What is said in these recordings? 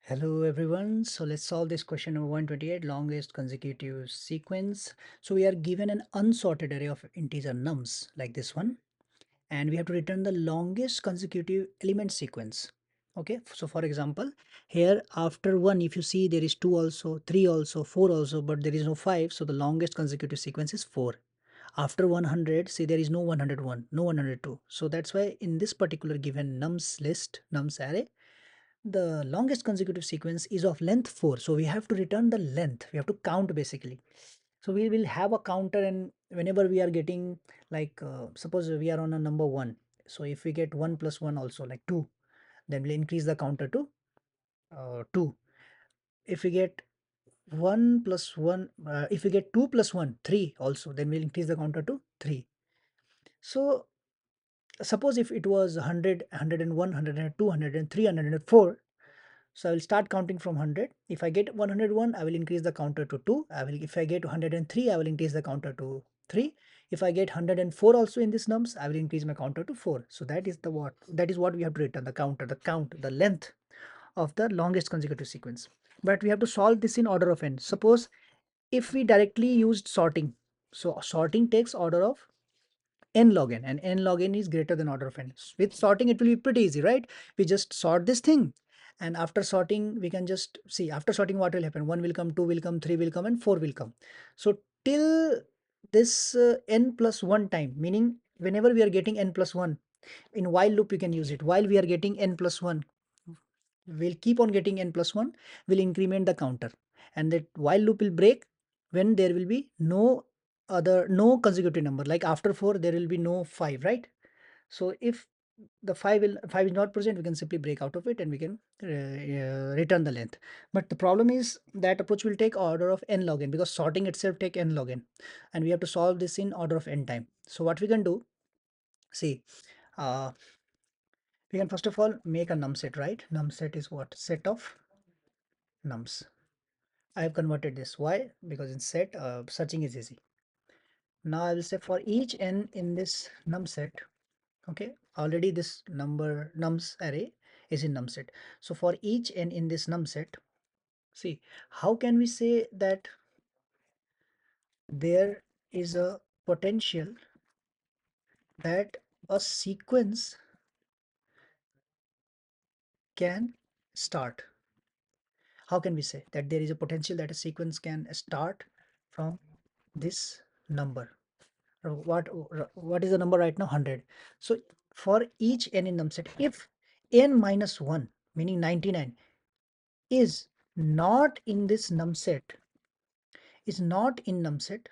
Hello everyone. So let's solve this question number 128, longest consecutive sequence. So we are given an unsorted array of integer nums like this one, and we have to return the longest consecutive element sequence. Okay, so for example, here after 1, if you see there is 2 also, 3 also, 4 also, but there is no 5, so the longest consecutive sequence is 4. After 100, see there is no 101, no 102. So that's why in this particular given nums list, nums array, the longest consecutive sequence is of length 4, so we have to return the length, we have to count basically. So we will have a counter, and whenever we are getting like suppose we are on a number 1, so if we get 1 plus 1 also like 2, then we'll increase the counter to 2. If we get 1 plus 1 if we get 2 plus 1 3 also, then we'll increase the counter to 3. So suppose if it was 100, 101, 102, 103, 104. So I will start counting from 100. If I get 101, I will increase the counter to 2. If I get 103, I will increase the counter to 3. If I get 104 also in this nums, I will increase my counter to 4. So that is what we have to return, the counter, the count, the length of the longest consecutive sequence. But we have to solve this in order of n. Suppose if we directly used sorting, so sorting takes order of n log n, and n log n is greater than order of n. With sorting it will be pretty easy, right? We just sort this thing, and after sorting we can just see, after sorting what will happen: 1 will come, 2 will come, 3 will come, and 4 will come. So till this n plus 1 time, meaning whenever we are getting n plus 1, in while loop you can use it. While we are getting n plus 1, we'll keep on getting n plus 1, will increment the counter, and that while loop will break when there will be no consecutive number, like after 4 there will be no 5, right? So if the 5 is not present, we can simply break out of it, and we can return the length. But the problem is that approach will take order of n log n, because sorting itself take n log n, and we have to solve this in order of n time. So what we can do, see, uh, we can first of all make a num set, right? Num set is what? Set of nums. I have converted this. Why? Because in set, searching is easy. Now I will say for each n in this num set, okay, already this number nums array is in num set. So for each n in this num set, see, how can we say that there is a potential that a sequence can start? How can we say that there is a potential that a sequence can start from this number? What is the number right now? 100. So for each n in num set, if n minus 1, meaning 99, is not in this num set, is not in num set,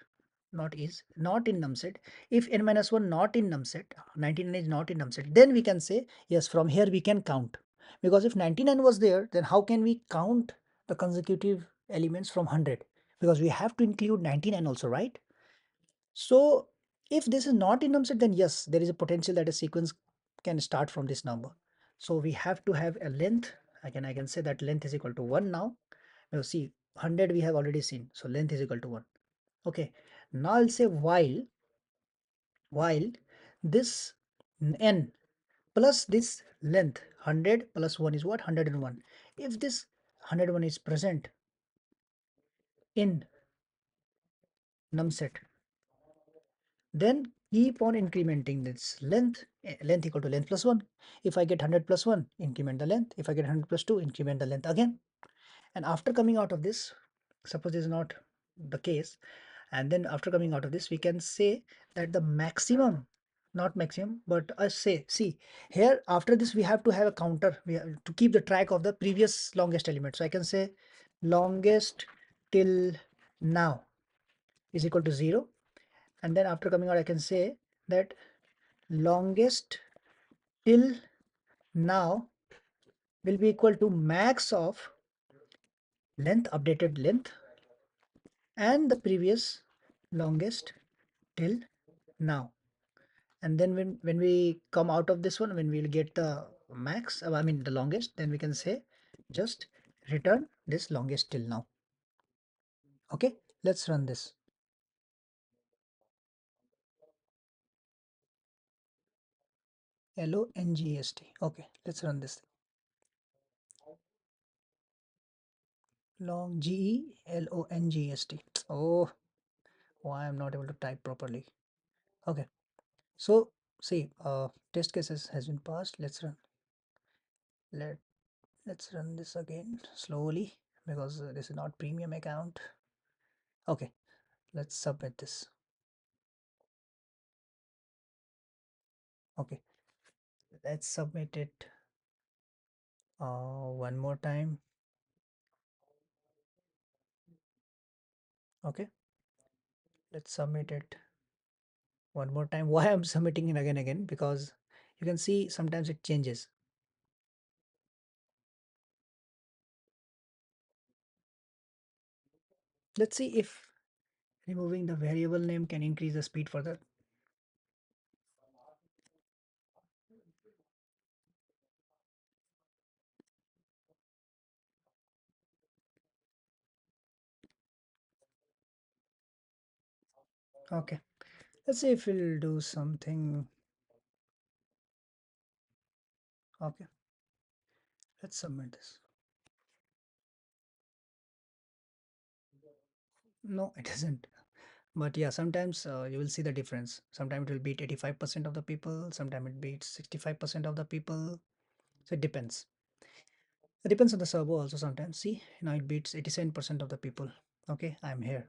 not in num set, if n minus 1 not in num set, 99 is not in num set, then we can say yes, from here we can count. Because if 99 was there, then how can we count the consecutive elements from 100? Because we have to include 99 also, right? So if this is not in num set, then yes, there is a potential that a sequence can start from this number. So we have to have a length. I can say that length is equal to 1 now. Now see, 100 we have already seen, so length is equal to 1. Okay, now I'll say while this n plus this length, 100 plus 1 is what? 101. If this 101 is present in num set, then keep on incrementing this length, length equal to length plus 1. If I get 100 plus 1, increment the length. If I get 100 plus 2, increment the length again. And after coming out of this, suppose this is not the case, and then after coming out of this, we can say that the maximum, not maximum, but us say, see, here after this we have to have a counter, we have to keep the track of the previous longest element. So I can say longest till now is equal to 0, and then after coming out I can say that longest till now will be equal to max of length, updated length, and the previous longest till now. And then when we come out of this one, when we'll get the max, I mean the longest, then we can say just return this longest till now. Okay, let's run this. LONGST. Okay, let's run this. Long G-E-L-O-N-G-S-T. Oh, why I'm not able to type properly. Okay, so see, test cases has been passed. Let let's run this again slowly because this is not premium account. Okay, let's submit this. Okay, let's submit it one more time. Okay, let's submit it one more time. Why I'm submitting it again? Because you can see sometimes it changes. Let's see if removing the variable name can increase the speed further. Okay, let's see if we'll do something. Okay, let's submit this. No, it isn't. But yeah, sometimes you will see the difference. Sometimes it will beat 85% of the people, sometimes it beats 65% of the people. So it depends. It depends on the server also sometimes. See, now it beats 87% of the people. Okay, I'm here.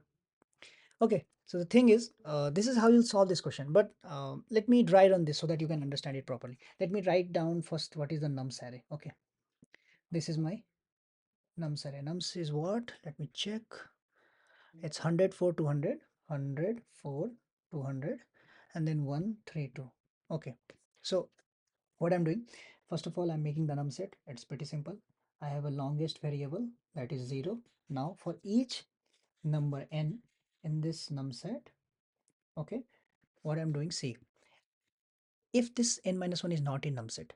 Okay, so the thing is, this is how you'll solve this question. But let me dry run this so that you can understand it properly. Let me write down first what is the nums array. Okay, this is my nums array. Nums is what? Let me check. It's 100 for 200, 100 for 200, and then 132. Okay, so what I'm doing, first of all, I'm making the num set. It's pretty simple. I have a longest variable that is 0. Now for each number n in this num set, okay, what I'm doing, see, if this n minus 1 is not in num set,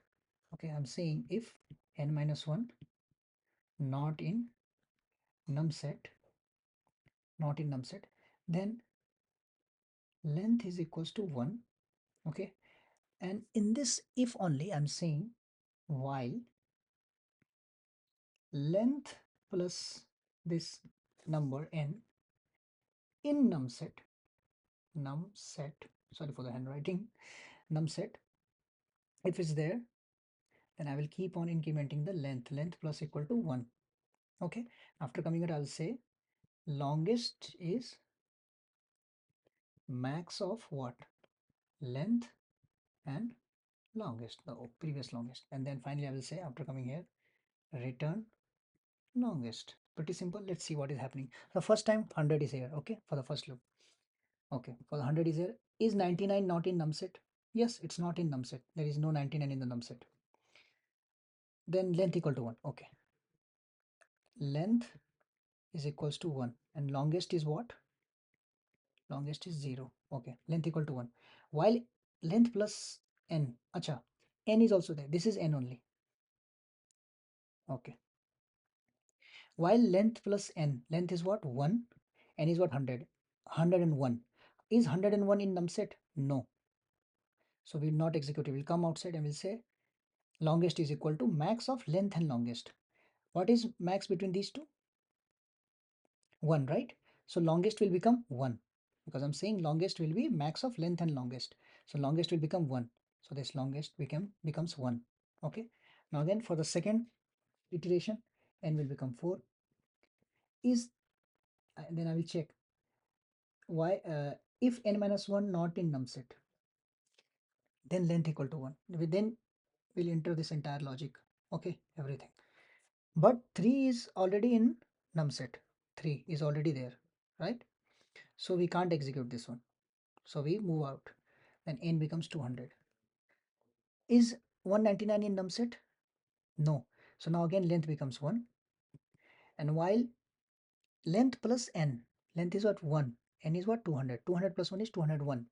okay, I'm saying if n minus 1 not in num set, not in num set, then length is equals to 1. Okay, and in this if only I'm saying while length plus this number n in num set, sorry for the handwriting, num set, if it's there, then I will keep on incrementing the length plus equal to 1. Okay, after coming here I'll say longest is max of what, length and longest, the previous longest, and then finally I will say after coming here return longest. Pretty simple. Let's see what is happening. The first time 100 is here. Okay, for the first loop. Okay, for the 100 is here. Is 99 not in num set? Yes, it's not in num set. There is no 99 in the num set. Then length equal to 1. Okay, length is equals to 1 and longest is what? Longest is 0. Okay, length equal to 1. While length plus n, acha, n is also there. This is n only. Okay, while length plus n, length is what? 1, n is what? 100. 101. Is 101 in num set? No. So we'll not execute it. We'll come outside and we'll say longest is equal to max of length and longest. What is max between these two? 1, right? So longest will become 1 because I'm saying longest will be max of length and longest. So longest will become 1. So this longest becomes 1. Okay. Now again for the second iteration, n will become 4. Is then I will check why if n minus 1 not in num set, then length equal to 1. Then we'll enter this entire logic. Okay, everything. But 3 is already in num set. 3 is already there, right? So we can't execute this one. So we move out. Then n becomes 200. Is 199 in num set? No. So now again length becomes 1. And while length plus n, length is what? 1. N is what? 200. 200 plus 1 is 201.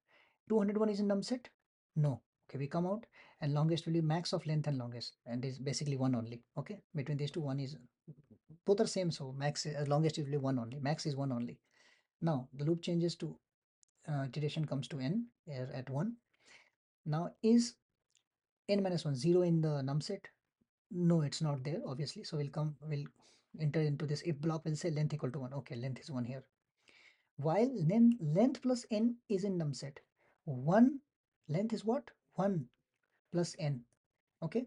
201 is in num set? No. Okay, we come out and longest will be max of length and longest, and is basically 1 only. Okay, between these two, 1 is, both are same, so max longest is really 1 only, max is 1 only. Now the loop changes to iteration comes to n here at 1. Now is n minus 1 0 in the num set? No, it's not there obviously. So we'll enter into this if block, we'll say length equal to 1. Okay, length is 1 here. While length plus n is in num set. 1 length is what? 1 plus n. Okay.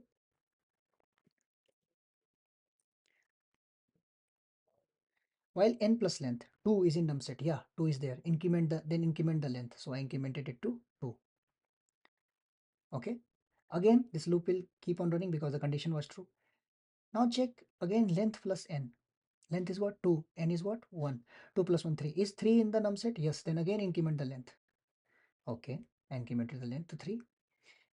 While n plus length, 2 is in num set. Yeah, 2 is there. Then increment the length. So I incremented it to 2. Okay. Again, this loop will keep on running because the condition was true. Now check again length plus n. Length is what? 2. N is what? 1. 2 plus 1, 3. Is 3 in the num set? Yes. Then again increment the length. Okay. I incremented the length to 3.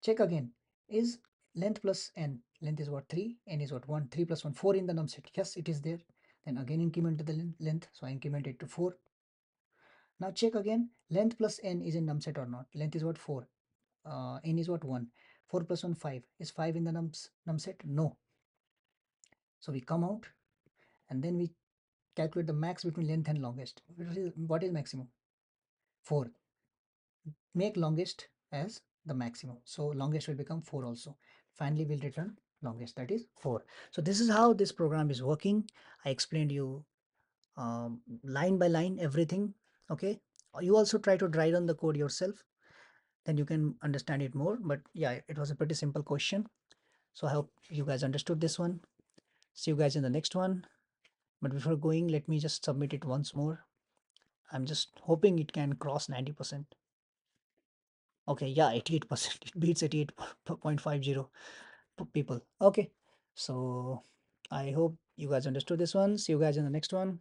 Check again. Is length plus n. Length is what? 3. N is what? 1. 3 plus 1. 4 in the num set. Yes, it is there. Then again increment the length. So I increment it to 4. Now check again. Length plus n is in num set or not. Length is what? 4. N is what? 1. 4 plus 1, 5. Is 5 in the num set? No. So we come out and then we calculate the max between length and longest. What is maximum? 4. Make longest as the maximum. So longest will become 4 also. Finally, we'll return longest, that is 4. So this is how this program is working. I explained you line by line everything. Okay. You also try to write on the code yourself. Then you can understand it more. But yeah, it was a pretty simple question. So I hope you guys understood this one. See you guys in the next one. But before going, let me just submit it once more. I'm just hoping it can cross 90%. Okay, yeah, 88%. It beats 88.50 people. Okay, so I hope you guys understood this one. See you guys in the next one.